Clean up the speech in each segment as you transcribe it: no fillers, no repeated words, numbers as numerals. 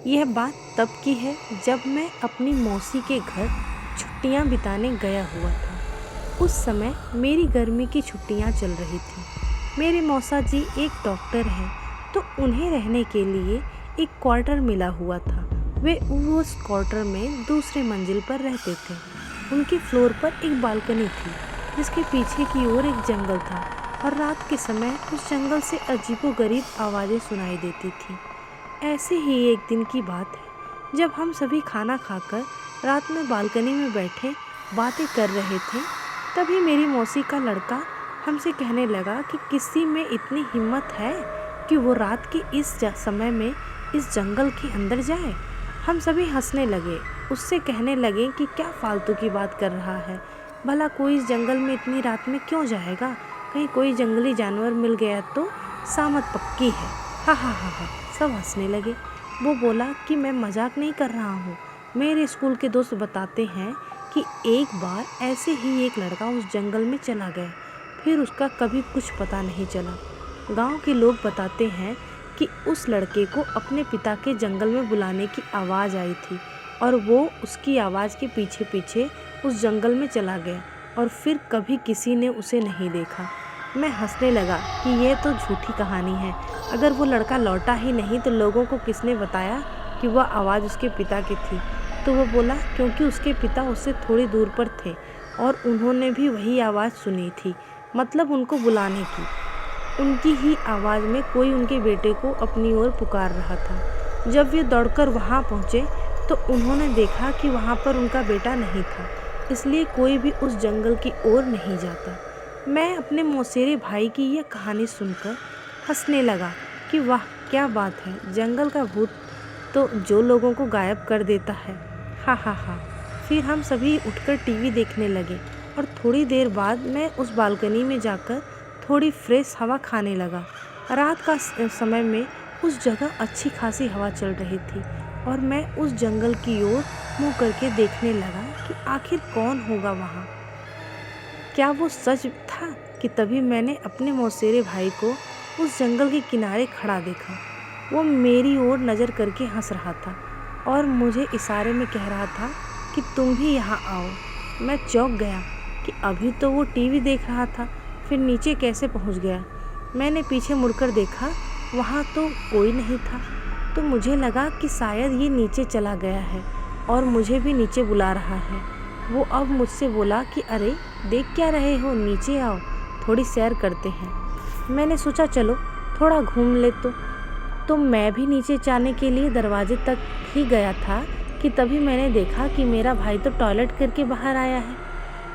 यह बात तब की है जब मैं अपनी मौसी के घर छुट्टियां बिताने गया हुआ था। उस समय मेरी गर्मी की छुट्टियां चल रही थी। मेरे मौसा जी एक डॉक्टर हैं, तो उन्हें रहने के लिए एक क्वार्टर मिला हुआ था। वे उस क्वार्टर में दूसरे मंजिल पर रहते थे। उनके फ्लोर पर एक बालकनी थी, जिसके पीछे की ओर एक जंगल था और रात के समय उस जंगल से अजीबोगरीब आवाज़ें सुनाई देती थीं। ऐसे ही एक दिन की बात है, जब हम सभी खाना खाकर रात में बालकनी में बैठे बातें कर रहे थे, तभी मेरी मौसी का लड़का हमसे कहने लगा कि किसी में इतनी हिम्मत है कि वो रात के इस समय में इस जंगल के अंदर जाए। हम सभी हंसने लगे। उससे कहने लगे कि क्या फालतू की बात कर रहा है, भला कोई इस जंगल में इतनी रात में क्यों जाएगा, कहीं कोई जंगली जानवर मिल गया तो सामत पक्की है। हा हा हा हा। सब हंसने लगे। वो बोला कि मैं मजाक नहीं कर रहा हूँ। मेरे स्कूल के दोस्त बताते हैं कि एक बार ऐसे ही एक लड़का उस जंगल में चला गया, फिर उसका कभी कुछ पता नहीं चला। गांव के लोग बताते हैं कि उस लड़के को अपने पिता के जंगल में बुलाने की आवाज़ आई थी और वो उसकी आवाज़ के पीछे पीछे उस जंगल में चला गया और फिर कभी किसी ने उसे नहीं देखा। मैं हंसने लगा कि यह तो झूठी कहानी है। अगर वो लड़का लौटा ही नहीं तो लोगों को किसने बताया कि वह आवाज़ उसके पिता की थी? तो वो बोला क्योंकि उसके पिता उससे थोड़ी दूर पर थे और उन्होंने भी वही आवाज़ सुनी थी, मतलब उनको बुलाने की। उनकी ही आवाज़ में कोई उनके बेटे को अपनी ओर पुकार रहा था। जब वे दौड़कर वहाँ पहुँचे तो उन्होंने देखा कि वहाँ पर उनका बेटा नहीं था, इसलिए कोई भी उस जंगल की ओर नहीं जाता। मैं अपने मौसेरे भाई की यह कहानी सुनकर हंसने लगा कि वाह क्या बात है, जंगल का भूत तो जो लोगों को गायब कर देता है। हा हा हा। फिर हम सभी उठकर टीवी देखने लगे और थोड़ी देर बाद मैं उस बालकनी में जाकर थोड़ी फ्रेश हवा खाने लगा। रात का समय में उस जगह अच्छी खासी हवा चल रही थी और मैं उस जंगल की ओर मुँह करके देखने लगा कि आखिर कौन होगा वहाँ। क्या वो सच था कि तभी मैंने अपने मौसेरे भाई को उस जंगल के किनारे खड़ा देखा। वो मेरी ओर नज़र करके हंस रहा था और मुझे इशारे में कह रहा था कि तुम भी यहाँ आओ। मैं चौंक गया कि अभी तो वो टीवी देख रहा था, फिर नीचे कैसे पहुँच गया। मैंने पीछे मुड़कर देखा, वहाँ तो कोई नहीं था। तो मुझे लगा कि शायद ये नीचे चला गया है और मुझे भी नीचे बुला रहा है। वो अब मुझसे बोला कि अरे देख क्या रहे हो, नीचे आओ, थोड़ी सैर करते हैं। मैंने सोचा चलो थोड़ा घूम ले। तो मैं भी नीचे जाने के लिए दरवाजे तक ही गया था कि तभी मैंने देखा कि मेरा भाई तो टॉयलेट करके बाहर आया है।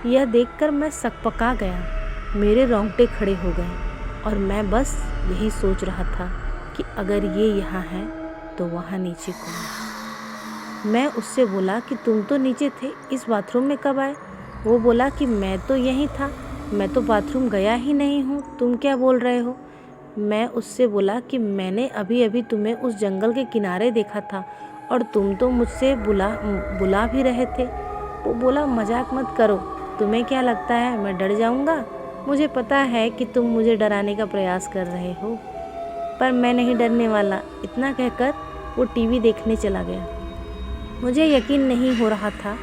यह देखकर मैं सकपका गया, मेरे रोंगटे खड़े हो गए और मैं बस यही सोच रहा था कि अगर ये यहाँ है तो वहाँ नीचे कौन है। मैं उससे बोला कि तुम तो नीचे थे, इस बाथरूम में कब आए? वो बोला कि मैं तो यहीं था, मैं तो बाथरूम गया ही नहीं हूँ, तुम क्या बोल रहे हो? मैं उससे बोला कि मैंने अभी अभी तुम्हें उस जंगल के किनारे देखा था और तुम तो मुझसे बुला भी रहे थे। वो बोला मजाक मत करो, तुम्हें क्या लगता है मैं डर जाऊँगा? मुझे पता है कि तुम मुझे डराने का प्रयास कर रहे हो, पर मैं नहीं डरने वाला। इतना कहकर वो टीवी देखने चला गया। मुझे यकीन नहीं हो रहा था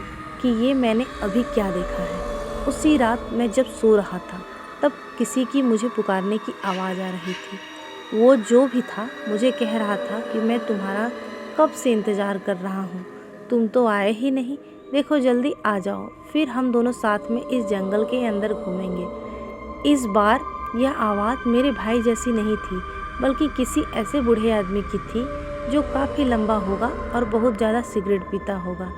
कि ये मैंने अभी क्या देखा है। उसी रात मैं जब सो रहा था तब किसी की मुझे पुकारने की आवाज़ आ रही थी। वो जो भी था मुझे कह रहा था कि मैं तुम्हारा कब से इंतज़ार कर रहा हूँ, तुम तो आए ही नहीं, देखो जल्दी आ जाओ, फिर हम दोनों साथ में इस जंगल के अंदर घूमेंगे। इस बार यह आवाज़ मेरे भाई जैसी नहीं थी, बल्कि किसी ऐसे बूढ़े आदमी की थी जो काफ़ी लंबा होगा और बहुत ज़्यादा सिगरेट पीता होगा।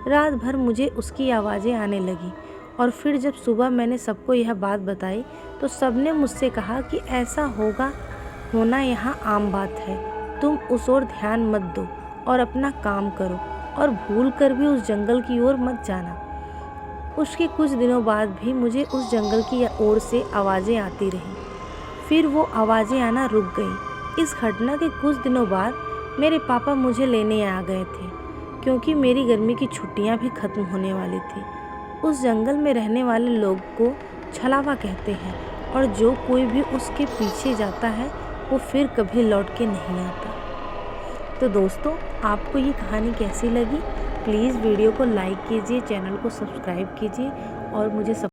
रात भर मुझे उसकी आवाज़ें आने लगी और फिर जब सुबह मैंने सबको यह बात बताई तो सबने मुझसे कहा कि ऐसा होना यहाँ आम बात है, तुम उस ओर ध्यान मत दो और अपना काम करो और भूल कर भी उस जंगल की ओर मत जाना। उसके कुछ दिनों बाद भी मुझे उस जंगल की ओर से आवाज़ें आती रहीं, फिर वो आवाज़ें आना रुक गई। इस घटना के कुछ दिनों बाद मेरे पापा मुझे लेने आ गए थे, क्योंकि मेरी गर्मी की छुट्टियां भी ख़त्म होने वाली थी। उस जंगल में रहने वाले लोग को छलावा कहते हैं और जो कोई भी उसके पीछे जाता है वो फिर कभी लौट के नहीं आता। तो दोस्तों, आपको ये कहानी कैसी लगी? प्लीज़ वीडियो को लाइक कीजिए, चैनल को सब्सक्राइब कीजिए और मुझे